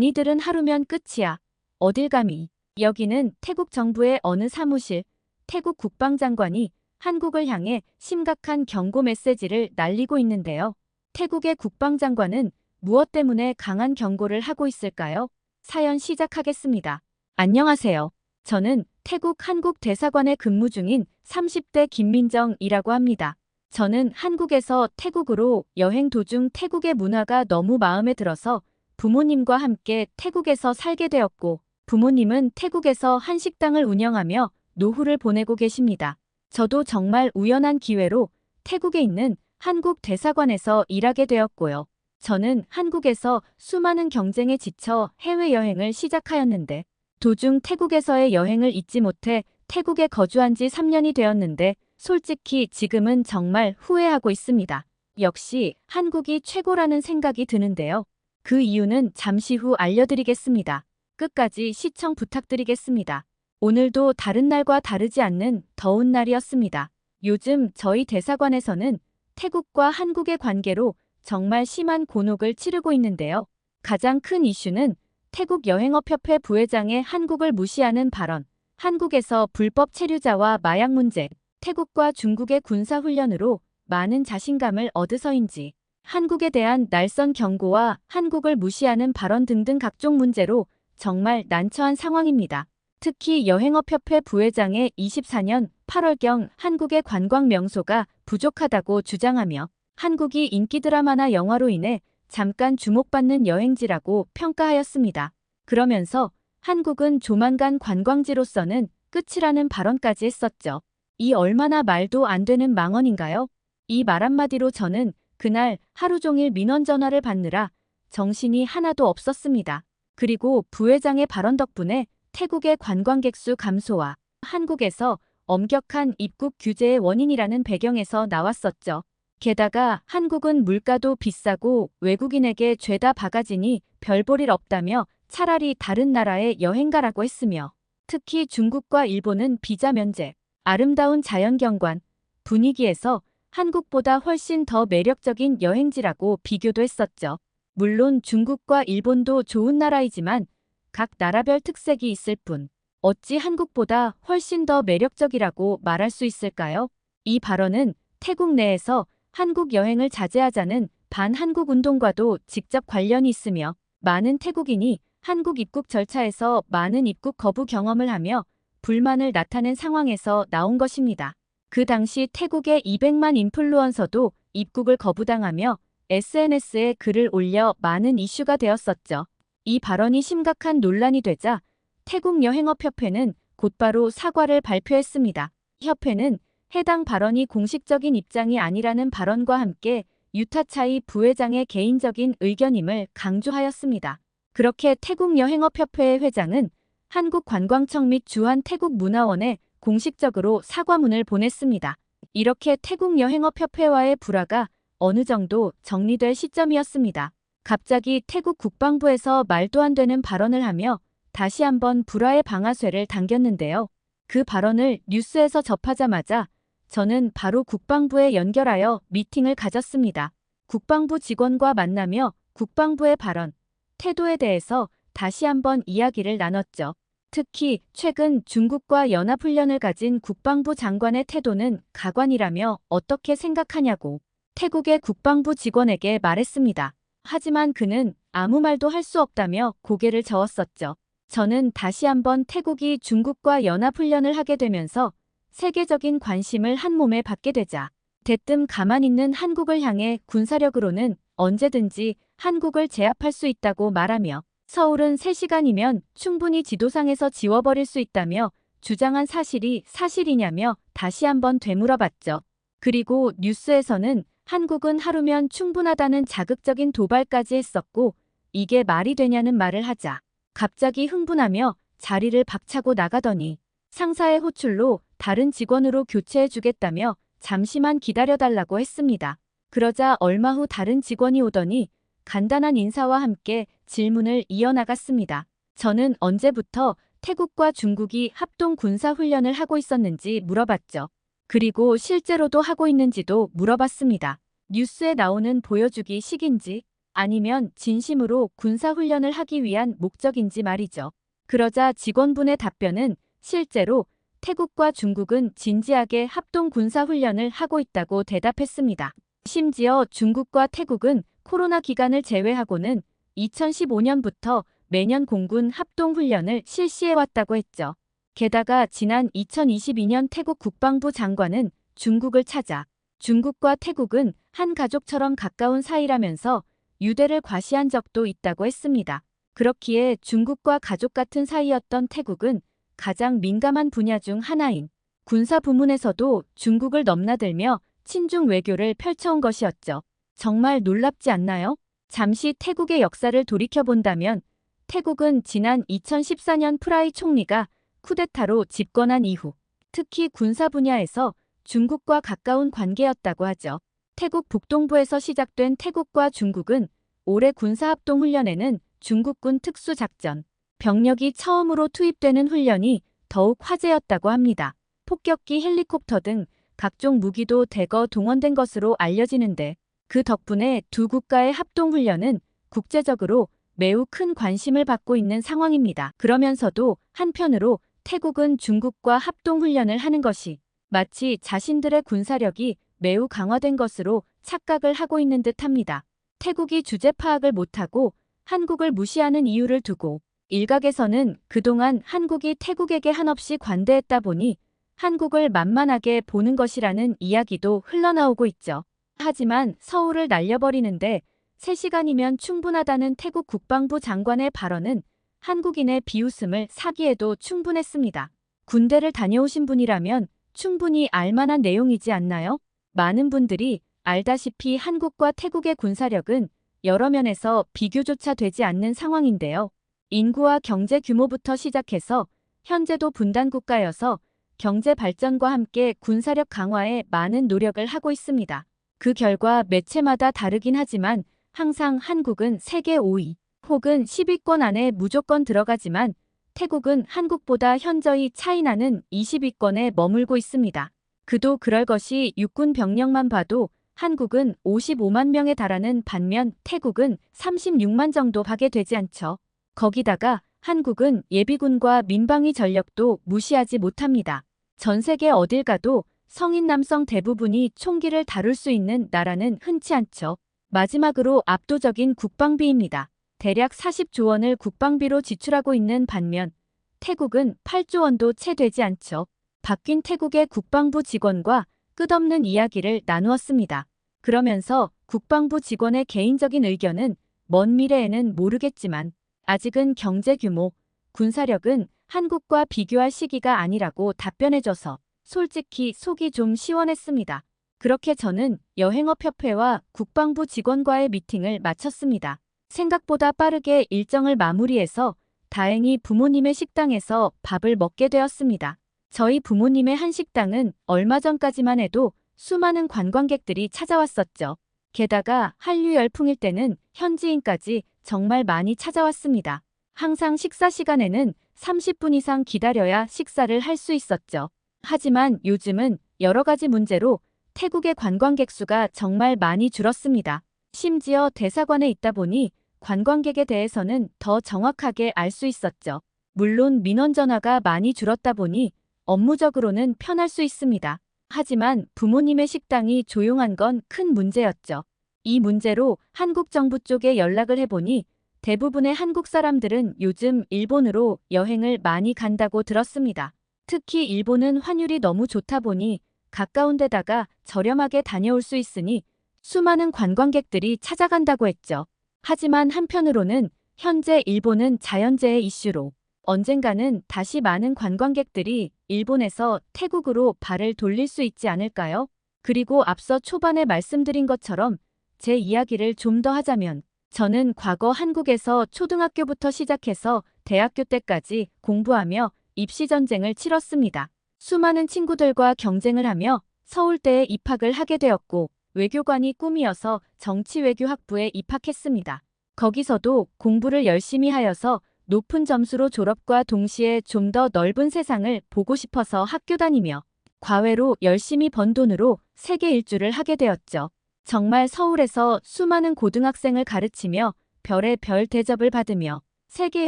니들은 하루면 끝이야. 어딜 감히. 여기는 태국 정부의 어느 사무실. 태국 국방장관이 한국을 향해 심각한 경고 메시지를 날리고 있는데요. 태국의 국방장관은 무엇 때문에 강한 경고를 하고 있을까요? 사연 시작하겠습니다. 안녕하세요. 저는 태국 한국 대사관에 근무 중인 30대 김민정이라고 합니다. 저는 한국에서 태국으로 여행 도중 태국의 문화가 너무 마음에 들어서 부모님과 함께 태국에서 살게 되었고, 부모님은 태국에서 한식당을 운영하며 노후를 보내고 계십니다. 저도 정말 우연한 기회로 태국에 있는 한국 대사관에서 일하게 되었고요. 저는 한국에서 수많은 경쟁에 지쳐 해외여행을 시작하였는데, 도중 태국에서의 여행을 잊지 못해 태국에 거주한 지 3년이 되었는데, 솔직히 지금은 정말 후회하고 있습니다. 역시 한국이 최고라는 생각이 드는데요. 그 이유는 잠시 후 알려드리겠습니다. 끝까지 시청 부탁드리겠습니다. 오늘도 다른 날과 다르지 않는 더운 날이었습니다. 요즘 저희 대사관에서는 태국과 한국의 관계로 정말 심한 곤혹을 치르고 있는데요. 가장 큰 이슈는 태국 여행업협회 부회장의 한국을 무시하는 발언, 한국에서 불법 체류자와 마약 문제, 태국과 중국의 군사훈련으로 많은 자신감을 얻어서인지, 한국에 대한 날선 경고와 한국을 무시하는 발언 등등 각종 문제로 정말 난처한 상황입니다. 특히 여행업협회 부회장의 24년 8월경 한국의 관광 명소가 부족하다고 주장하며 한국이 인기 드라마나 영화로 인해 잠깐 주목받는 여행지라고 평가하였습니다. 그러면서 한국은 조만간 관광지로서는 끝이라는 발언까지 했었죠. 이 얼마나 말도 안 되는 망언인가요? 이 말 한마디로 저는 그날 하루 종일 민원 전화를 받느라 정신이 하나도 없었습니다. 그리고 부회장의 발언 덕분에 태국의 관광객 수 감소와 한국에서 엄격한 입국 규제의 원인이라는 배경에서 나왔었죠. 게다가 한국은 물가도 비싸고 외국인에게 죄다 바가지니 별 볼 일 없다며 차라리 다른 나라에 여행 가라고 했으며, 특히 중국과 일본은 비자 면제, 아름다운 자연경관, 분위기에서 한국보다 훨씬 더 매력적인 여행지라고 비교도 했었죠. 물론 중국과 일본도 좋은 나라이지만 각 나라별 특색이 있을 뿐 어찌 한국보다 훨씬 더 매력적이라고 말할 수 있을까요? 이 발언은 태국 내에서 한국 여행을 자제하자는 반한국 운동과도 직접 관련이 있으며, 많은 태국인이 한국 입국 절차에서 많은 입국 거부 경험을 하며 불만을 나타낸 상황에서 나온 것입니다. 그 당시 태국의 200만 인플루언서도 입국을 거부당하며 SNS에 글을 올려 많은 이슈가 되었었죠. 이 발언이 심각한 논란이 되자 태국 여행업협회는 곧바로 사과를 발표했습니다. 협회는 해당 발언이 공식적인 입장이 아니라는 발언과 함께 유타차이 부회장의 개인적인 의견임을 강조하였습니다. 그렇게 태국 여행업협회의 회장은 한국관광청 및 주한태국문화원에 공식적으로 사과문을 보냈습니다. 이렇게 태국 여행업협회와의 불화가 어느 정도 정리될 시점이었습니다. 갑자기 태국 국방부에서 말도 안 되는 발언을 하며 다시 한번 불화의 방아쇠를 당겼는데요. 그 발언을 뉴스에서 접하자마자 저는 바로 국방부에 연결하여 미팅을 가졌습니다. 국방부 직원과 만나며 국방부의 발언, 태도에 대해서 다시 한번 이야기를 나눴죠. 특히 최근 중국과 연합훈련을 가진 국방부 장관의 태도는 가관이라며 어떻게 생각하냐고 태국의 국방부 직원에게 말했습니다. 하지만 그는 아무 말도 할 수 없다며 고개를 저었었죠. 저는 다시 한번 태국이 중국과 연합훈련을 하게 되면서 세계적인 관심을 한몸에 받게 되자 대뜸 가만 있는 한국을 향해 군사력으로는 언제든지 한국을 제압할 수 있다고 말하며 서울은 3시간이면 충분히 지도상에서 지워버릴 수 있다며 주장한 사실이 사실이냐며 다시 한번 되물어봤죠. 그리고 뉴스에서는 한국은 하루면 충분하다는 자극적인 도발까지 했었고, 이게 말이 되냐는 말을 하자 갑자기 흥분하며 자리를 박차고 나가더니 상사의 호출로 다른 직원으로 교체해주겠다며 잠시만 기다려달라고 했습니다. 그러자 얼마 후 다른 직원이 오더니 간단한 인사와 함께 질문을 이어나갔습니다. 저는 언제부터 태국과 중국이 합동 군사훈련을 하고 있었는지 물어봤죠. 그리고 실제로도 하고 있는지도 물어봤습니다. 뉴스에 나오는 보여주기 식인지 아니면 진심으로 군사훈련을 하기 위한 목적인지 말이죠. 그러자 직원분의 답변은 실제로 태국과 중국은 진지하게 합동 군사훈련을 하고 있다고 대답했습니다. 심지어 중국과 태국은 코로나 기간을 제외하고는 2015년부터 매년 공군 합동훈련을 실시해왔다고 했죠. 게다가 지난 2022년 태국 국방부 장관은 중국을 찾아 중국과 태국은 한 가족처럼 가까운 사이라면서 유대를 과시한 적도 있다고 했습니다. 그렇기에 중국과 가족 같은 사이였던 태국은 가장 민감한 분야 중 하나인 군사 부문에서도 중국을 넘나들며 친중 외교를 펼쳐온 것이었죠. 정말 놀랍지 않나요? 잠시 태국의 역사를 돌이켜본다면 태국은 지난 2014년 프라이 총리가 쿠데타로 집권한 이후 특히 군사 분야에서 중국과 가까운 관계였다고 하죠. 태국 북동부에서 시작된 태국과 중국은 올해 군사합동훈련에는 중국군 특수작전 병력이 처음으로 투입되는 훈련이 더욱 화제였다고 합니다. 폭격기, 헬리콥터 등 각종 무기도 대거 동원된 것으로 알려지는데 그 덕분에 두 국가의 합동훈련은 국제적으로 매우 큰 관심을 받고 있는 상황입니다. 그러면서도 한편으로 태국은 중국과 합동훈련을 하는 것이 마치 자신들의 군사력이 매우 강화된 것으로 착각을 하고 있는 듯합니다. 태국이 주제 파악을 못하고 한국을 무시하는 이유를 두고 일각에서는 그동안 한국이 태국에게 한없이 관대했다 보니 한국을 만만하게 보는 것이라는 이야기도 흘러나오고 있죠. 하지만 서울을 날려버리는데 3시간이면 충분하다는 태국 국방부 장관의 발언은 한국인의 비웃음을 사기에도 충분했습니다. 군대를 다녀오신 분이라면 충분히 알만한 내용이지 않나요? 많은 분들이 알다시피 한국과 태국의 군사력은 여러 면에서 비교조차 되지 않는 상황인데요. 인구와 경제 규모부터 시작해서 현재도 분단 국가여서 경제 발전과 함께 군사력 강화에 많은 노력을 하고 있습니다. 그 결과 매체마다 다르긴 하지만 항상 한국은 세계 5위 혹은 10위권 안에 무조건 들어가지만 태국은 한국보다 현저히 차이나는 20위권에 머물고 있습니다. 그도 그럴 것이 육군 병력만 봐도 한국은 55만 명에 달하는 반면 태국은 36만 정도밖에 되지 않죠. 거기다가 한국은 예비군과 민방위 전력도 무시하지 못합니다. 전 세계 어딜 가도 성인 남성 대부분이 총기를 다룰 수 있는 나라는 흔치 않죠. 마지막으로 압도적인 국방비입니다. 대략 40조 원을 국방비로 지출하고 있는 반면 태국은 8조 원도 채 되지 않죠. 바뀐 태국의 국방부 직원과 끝없는 이야기를 나누었습니다. 그러면서 국방부 직원의 개인적인 의견은 먼 미래에는 모르겠지만 아직은 경제 규모, 군사력은 한국과 비교할 시기가 아니라고 답변해줘서 솔직히 속이 좀 시원했습니다. 그렇게 저는 여행업협회와 국방부 직원과의 미팅을 마쳤습니다. 생각보다 빠르게 일정을 마무리해서 다행히 부모님의 식당에서 밥을 먹게 되었습니다. 저희 부모님의 한식당은 얼마 전까지만 해도 수많은 관광객들이 찾아왔었죠. 게다가 한류 열풍일 때는 현지인까지 정말 많이 찾아왔습니다. 항상 식사 시간에는 30분 이상 기다려야 식사를 할 수 있었죠. 하지만 요즘은 여러 가지 문제로 태국의 관광객 수가 정말 많이 줄었습니다. 심지어 대사관에 있다 보니 관광객에 대해서는 더 정확하게 알 수 있었죠. 물론 민원 전화가 많이 줄었다 보니 업무적으로는 편할 수 있습니다. 하지만 부모님의 식당이 조용한 건 큰 문제였죠. 이 문제로 한국 정부 쪽에 연락을 해보니 대부분의 한국 사람들은 요즘 일본으로 여행을 많이 간다고 들었습니다. 특히 일본은 환율이 너무 좋다 보니 가까운 데다가 저렴하게 다녀올 수 있으니 수많은 관광객들이 찾아간다고 했죠. 하지만 한편으로는 현재 일본은 자연재해 이슈로 언젠가는 다시 많은 관광객들이 일본에서 태국으로 발을 돌릴 수 있지 않을까요? 그리고 앞서 초반에 말씀드린 것처럼 제 이야기를 좀 더 하자면 저는 과거 한국에서 초등학교부터 시작해서 대학교 때까지 공부하며 입시전쟁을 치렀습니다. 수많은 친구들과 경쟁을 하며 서울대에 입학을 하게 되었고 외교관이 꿈이어서 정치외교학부에 입학했습니다. 거기서도 공부를 열심히 하여서 높은 점수로 졸업과 동시에 좀 더 넓은 세상을 보고 싶어서 학교 다니며 과외로 열심히 번 돈으로 세계 일주를 하게 되었죠. 정말 서울에서 수많은 고등학생을 가르치며 별의 별 대접을 받으며 세계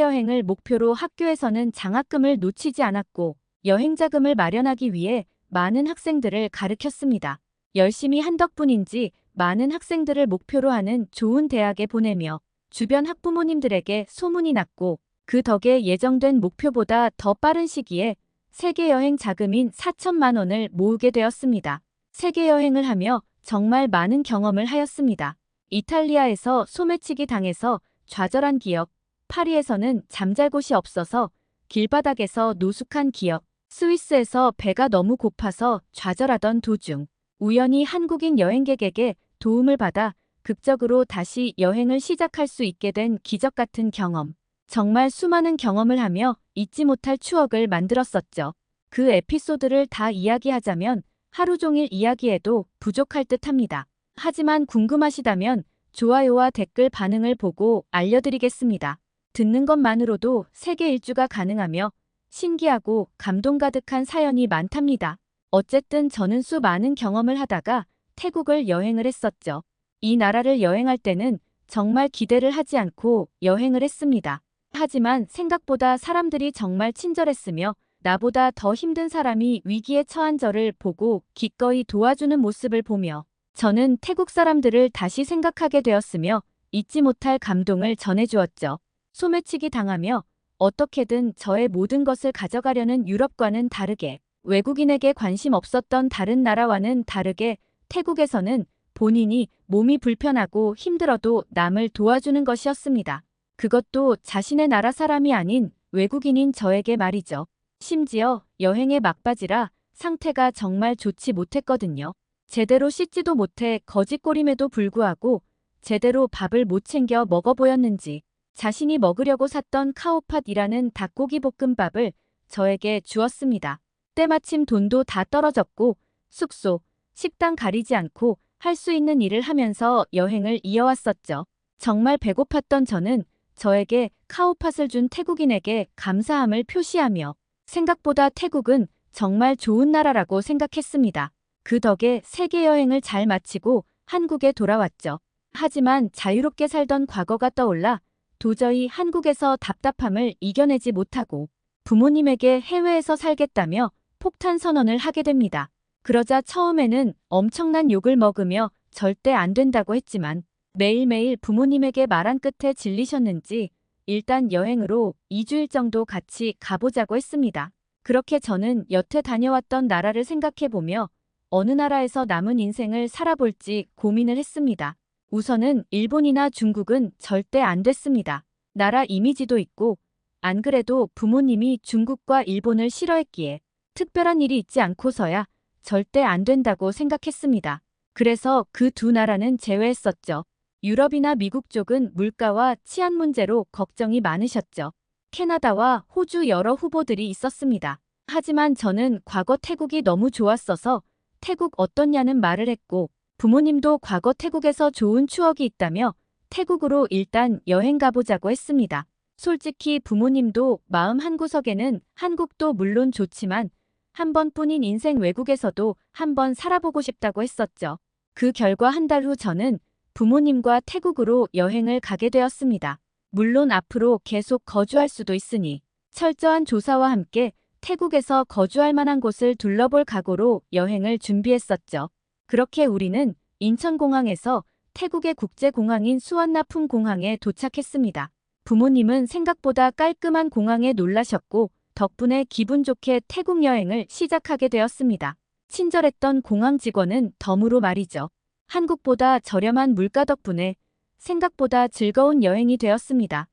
여행을 목표로 학교에서는 장학금을 놓치지 않았고 여행 자금을 마련하기 위해 많은 학생들을 가르쳤습니다. 열심히 한 덕분인지 많은 학생들을 목표로 하는 좋은 대학에 보내며 주변 학부모님들에게 소문이 났고 그 덕에 예정된 목표보다 더 빠른 시기에 세계 여행 자금인 4천만 원을 모으게 되었습니다. 세계 여행을 하며 정말 많은 경험을 하였습니다. 이탈리아에서 소매치기 당해서 좌절한 기억, 파리에서는 잠잘 곳이 없어서 길바닥에서 노숙한 기억, 스위스에서 배가 너무 고파서 좌절하던 도중, 우연히 한국인 여행객에게 도움을 받아 극적으로 다시 여행을 시작할 수 있게 된 기적 같은 경험. 정말 수많은 경험을 하며 잊지 못할 추억을 만들었었죠. 그 에피소드를 다 이야기하자면 하루 종일 이야기해도 부족할 듯 합니다. 하지만 궁금하시다면 좋아요와 댓글 반응을 보고 알려드리겠습니다. 듣는 것만으로도 세계 일주가 가능하며 신기하고 감동 가득한 사연이 많답니다. 어쨌든 저는 수많은 경험을 하다가 태국을 여행을 했었죠. 이 나라를 여행할 때는 정말 기대를 하지 않고 여행을 했습니다. 하지만 생각보다 사람들이 정말 친절했으며 나보다 더 힘든 사람이 위기에 처한 저를 보고 기꺼이 도와주는 모습을 보며 저는 태국 사람들을 다시 생각하게 되었으며 잊지 못할 감동을 전해주었죠. 소매치기 당하며 어떻게든 저의 모든 것을 가져가려는 유럽과는 다르게 외국인에게 관심 없었던 다른 나라와는 다르게 태국에서는 본인이 몸이 불편하고 힘들어도 남을 도와주는 것이었습니다. 그것도 자신의 나라 사람이 아닌 외국인인 저에게 말이죠. 심지어 여행의 막바지라 상태가 정말 좋지 못했거든요. 제대로 씻지도 못해 거짓골임에도 불구하고 제대로 밥을 못 챙겨 먹어 보였는지 자신이 먹으려고 샀던 카오팟이라는 닭고기 볶음밥을 저에게 주었습니다. 때마침 돈도 다 떨어졌고 숙소, 식당 가리지 않고 할 수 있는 일을 하면서 여행을 이어왔었죠. 정말 배고팠던 저는 저에게 카오팟을 준 태국인에게 감사함을 표시하며 생각보다 태국은 정말 좋은 나라라고 생각했습니다. 그 덕에 세계 여행을 잘 마치고 한국에 돌아왔죠. 하지만 자유롭게 살던 과거가 떠올라 도저히 한국에서 답답함을 이겨내지 못하고 부모님에게 해외에서 살겠다며 폭탄 선언을 하게 됩니다. 그러자 처음에는 엄청난 욕을 먹으며 절대 안 된다고 했지만 매일매일 부모님에게 말한 끝에 질리셨는지 일단 여행으로 2주일 정도 같이 가보자고 했습니다. 그렇게 저는 여태 다녀왔던 나라를 생각해보며 어느 나라에서 남은 인생을 살아볼지 고민을 했습니다. 우선은 일본이나 중국은 절대 안 됐습니다. 나라 이미지도 있고 안 그래도 부모님이 중국과 일본을 싫어했기에 특별한 일이 있지 않고서야 절대 안 된다고 생각했습니다. 그래서 그 두 나라는 제외했었죠. 유럽이나 미국 쪽은 물가와 치안 문제로 걱정이 많으셨죠. 캐나다와 호주 여러 후보들이 있었습니다. 하지만 저는 과거 태국이 너무 좋았어서 태국 어떻냐는 말을 했고 부모님도 과거 태국에서 좋은 추억이 있다며 태국으로 일단 여행 가보자고 했습니다. 솔직히 부모님도 마음 한구석에는 한국도 물론 좋지만 한 번뿐인 인생 외국에서도 한번 살아보고 싶다고 했었죠. 그 결과 한 달 후 저는 부모님과 태국으로 여행을 가게 되었습니다. 물론 앞으로 계속 거주할 수도 있으니 철저한 조사와 함께 태국에서 거주할 만한 곳을 둘러볼 각오로 여행을 준비했었죠. 그렇게 우리는 인천공항에서 태국의 국제공항인 수완나품 공항에 도착했습니다. 부모님은 생각보다 깔끔한 공항에 놀라셨고 덕분에 기분 좋게 태국 여행을 시작하게 되었습니다. 친절했던 공항 직원은 덤으로 말이죠. 한국보다 저렴한 물가 덕분에 생각보다 즐거운 여행이 되었습니다.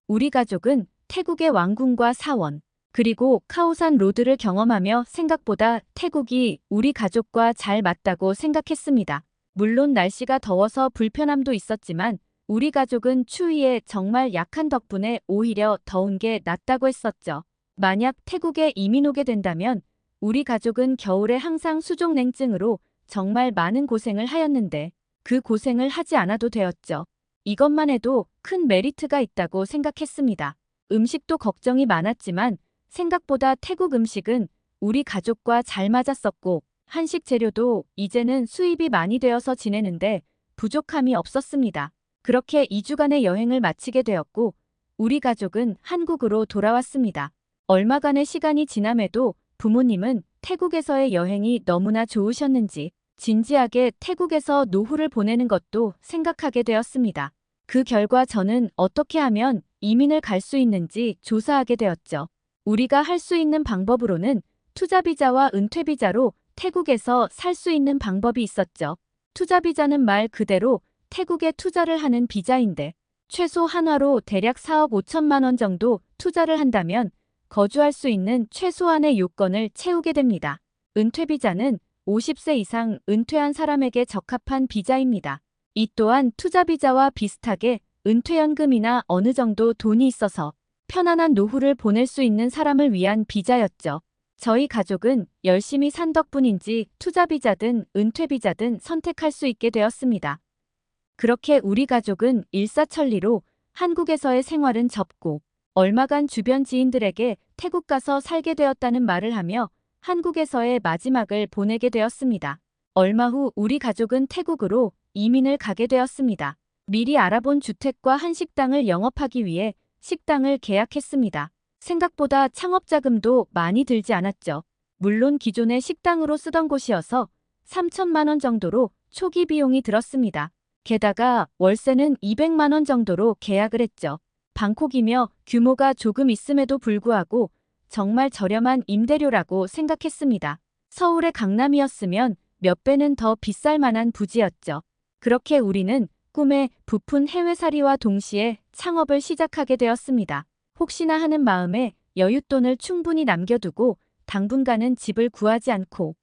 우리 가족은 태국의 왕궁과 사원, 그리고 카오산 로드를 경험하며 생각보다 태국이 우리 가족과 잘 맞다고 생각했습니다. 물론 날씨가 더워서 불편함도 있었지만 우리 가족은 추위에 정말 약한 덕분에 오히려 더운 게 낫다고 했었죠. 만약 태국에 이민 오게 된다면 우리 가족은 겨울에 항상 수족냉증으로 정말 많은 고생을 하였는데 그 고생을 하지 않아도 되었죠. 이것만 해도 큰 메리트가 있다고 생각했습니다. 음식도 걱정이 많았지만 생각보다 태국 음식은 우리 가족과 잘 맞았었고 한식 재료도 이제는 수입이 많이 되어서 지내는데 부족함이 없었습니다. 그렇게 2주간의 여행을 마치게 되었고 우리 가족은 한국으로 돌아왔습니다. 얼마간의 시간이 지남에도 부모님은 태국에서의 여행이 너무나 좋으셨는지 진지하게 태국에서 노후를 보내는 것도 생각하게 되었습니다. 그 결과 저는 어떻게 하면 이민을 갈 수 있는지 조사하게 되었죠. 우리가 할 수 있는 방법으로는 투자비자와 은퇴비자로 태국에서 살 수 있는 방법이 있었죠. 투자비자는 말 그대로 태국에 투자를 하는 비자인데 최소 한화로 대략 4억 5천만 원 정도 투자를 한다면 거주할 수 있는 최소한의 요건을 채우게 됩니다. 은퇴비자는 50세 이상 은퇴한 사람에게 적합한 비자입니다. 이 또한 투자비자와 비슷하게 은퇴연금이나 어느 정도 돈이 있어서 편안한 노후를 보낼 수 있는 사람을 위한 비자였죠. 저희 가족은 열심히 산 덕분인지 투자비자든 은퇴비자든 선택할 수 있게 되었습니다. 그렇게 우리 가족은 일사천리로 한국에서의 생활은 접고 얼마간 주변 지인들에게 태국 가서 살게 되었다는 말을 하며 한국에서의 마지막을 보내게 되었습니다. 얼마 후 우리 가족은 태국으로 이민을 가게 되었습니다. 미리 알아본 주택과 한식당을 영업하기 위해 식당을 계약했습니다. 생각보다 창업자금도 많이 들지 않았죠. 물론 기존의 식당으로 쓰던 곳이어서 3천만 원 정도로 초기 비용이 들었습니다. 게다가 월세는 200만 원 정도로 계약을 했죠. 방콕이며 규모가 조금 있음에도 불구하고 정말 저렴한 임대료라고 생각했습니다. 서울의 강남이었으면 몇 배는 더 비쌀 만한 부지였죠. 그렇게 우리는 꿈에 부푼 해외살이와 동시에 창업을 시작하게 되었습니다. 혹시나 하는 마음에 여윳돈을 충분히 남겨두고 당분간은 집을 구하지 않고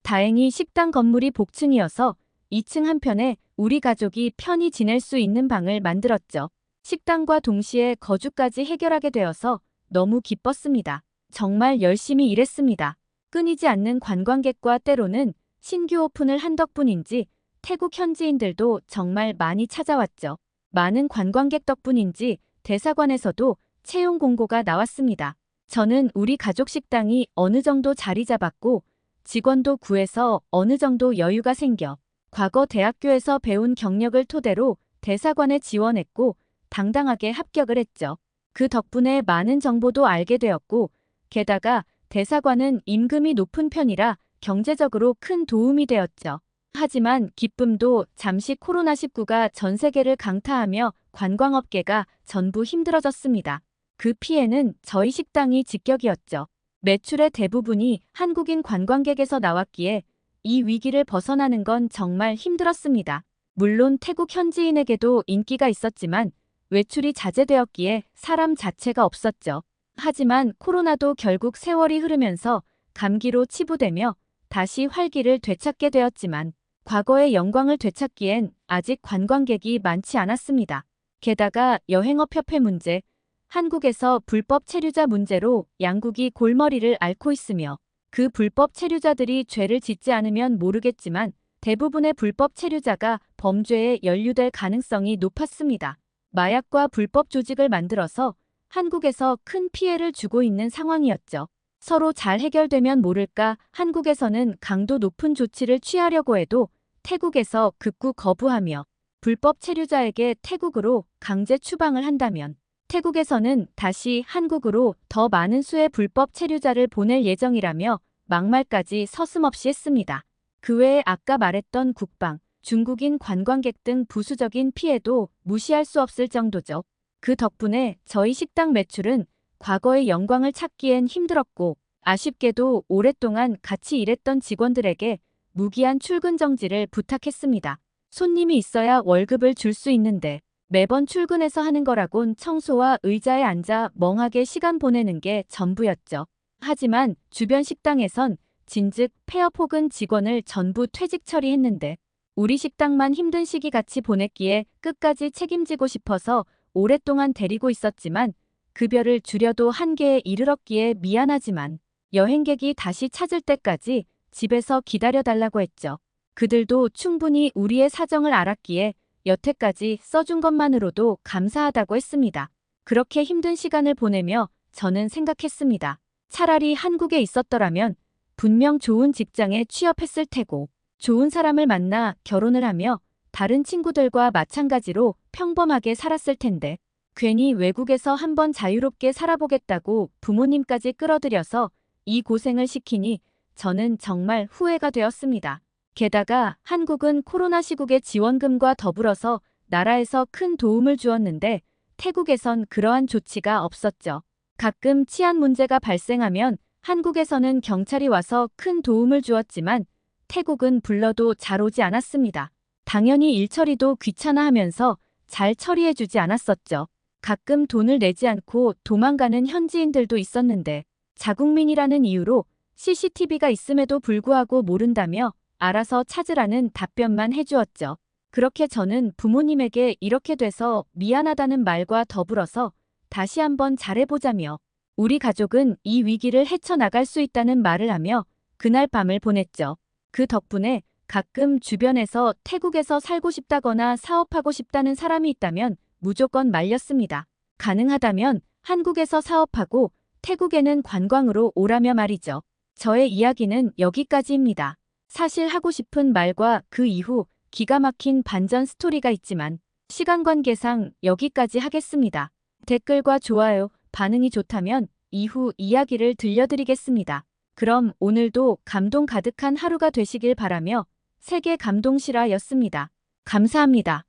다행히 식당 건물이 복층이어서 2층 한편에 우리 가족이 편히 지낼 수 있는 방을 만들었죠. 식당과 동시에 거주까지 해결하게 되어서 너무 기뻤습니다. 정말 열심히 일했습니다. 끊이지 않는 관광객과 때로는 신규 오픈을 한 덕분인지 태국 현지인들도 정말 많이 찾아왔죠. 많은 관광객 덕분인지 대사관에서도 채용 공고가 나왔습니다. 저는 우리 가족 식당이 어느 정도 자리 잡았고 직원도 구해서 어느 정도 여유가 생겨 과거 대학교에서 배운 경력을 토대로 대사관에 지원했고 당당하게 합격을 했죠. 그 덕분에 많은 정보도 알게 되었고 게다가 대사관은 임금이 높은 편이라 경제적으로 큰 도움이 되었죠. 하지만 기쁨도 잠시 코로나19가 전 세계를 강타하며 관광업계가 전부 힘들어졌습니다. 그 피해는 저희 식당이 직격이었죠. 매출의 대부분이 한국인 관광객에서 나왔기에 이 위기를 벗어나는 건 정말 힘들었습니다. 물론 태국 현지인에게도 인기가 있었지만 외출이 자제되었기에 사람 자체가 없었죠. 하지만 코로나도 결국 세월이 흐르면서 감기로 치부되며 다시 활기를 되찾게 되었지만 과거의 영광을 되찾기엔 아직 관광객이 많지 않았습니다. 게다가 여행업협회 문제, 한국에서 불법 체류자 문제로 양국이 골머리를 앓고 있으며 그 불법 체류자들이 죄를 짓지 않으면 모르겠지만 대부분의 불법 체류자가 범죄에 연루될 가능성이 높았습니다. 마약과 불법 조직을 만들어서 한국에서 큰 피해를 주고 있는 상황이었죠. 서로 잘 해결되면 모를까 한국에서는 강도 높은 조치를 취하려고 해도 태국에서 극구 거부하며 불법 체류자에게 태국으로 강제 추방을 한다면 태국에서는 다시 한국으로 더 많은 수의 불법 체류자를 보낼 예정이라며 막말까지 서슴없이 했습니다. 그 외에 아까 말했던 국방, 중국인 관광객 등 부수적인 피해도 무시할 수 없을 정도죠. 그 덕분에 저희 식당 매출은 과거의 영광을 찾기엔 힘들었고 아쉽게도 오랫동안 같이 일했던 직원들에게 무기한 출근 정지를 부탁했습니다. 손님이 있어야 월급을 줄 수 있는데 매번 출근해서 하는 거라곤 청소와 의자에 앉아 멍하게 시간 보내는 게 전부였죠. 하지만 주변 식당에선 진즉 폐업 혹은 직원을 전부 퇴직 처리했는데 우리 식당만 힘든 시기 같이 보냈기에 끝까지 책임지고 싶어서 오랫동안 데리고 있었지만 급여를 줄여도 한계에 이르렀기에 미안하지만 여행객이 다시 찾을 때까지 집에서 기다려달라고 했죠. 그들도 충분히 우리의 사정을 알았기에 여태까지 써준 것만으로도 감사하다고 했습니다. 그렇게 힘든 시간을 보내며 저는 생각했습니다. 차라리 한국에 있었더라면 분명 좋은 직장에 취업했을 테고, 좋은 사람을 만나 결혼을 하며 다른 친구들과 마찬가지로 평범하게 살았을 텐데, 괜히 외국에서 한번 자유롭게 살아보겠다고 부모님까지 끌어들여서 이 고생을 시키니 저는 정말 후회가 되었습니다. 게다가 한국은 코로나 시국의 지원금과 더불어서 나라에서 큰 도움을 주었는데 태국에선 그러한 조치가 없었죠. 가끔 치안 문제가 발생하면 한국에서는 경찰이 와서 큰 도움을 주었지만 태국은 불러도 잘 오지 않았습니다. 당연히 일 처리도 귀찮아하면서 잘 처리해주지 않았었죠. 가끔 돈을 내지 않고 도망가는 현지인들도 있었는데 자국민이라는 이유로 CCTV가 있음에도 불구하고 모른다며 알아서 찾으라는 답변만 해주었죠. 그렇게 저는 부모님에게 이렇게 돼서 미안하다는 말과 더불어서 다시 한번 잘해보자며 우리 가족은 이 위기를 헤쳐나갈 수 있다는 말을 하며 그날 밤을 보냈죠. 그 덕분에 가끔 주변에서 태국에서 살고 싶다거나 사업하고 싶다는 사람이 있다면 무조건 말렸습니다. 가능하다면 한국에서 사업하고 태국에는 관광으로 오라며 말이죠. 저의 이야기는 여기까지입니다. 사실 하고 싶은 말과 그 이후 기가 막힌 반전 스토리가 있지만 시간 관계상 여기까지 하겠습니다. 댓글과 좋아요, 반응이 좋다면 이후 이야기를 들려드리겠습니다. 그럼 오늘도 감동 가득한 하루가 되시길 바라며 세계 감동실화였습니다. 감사합니다.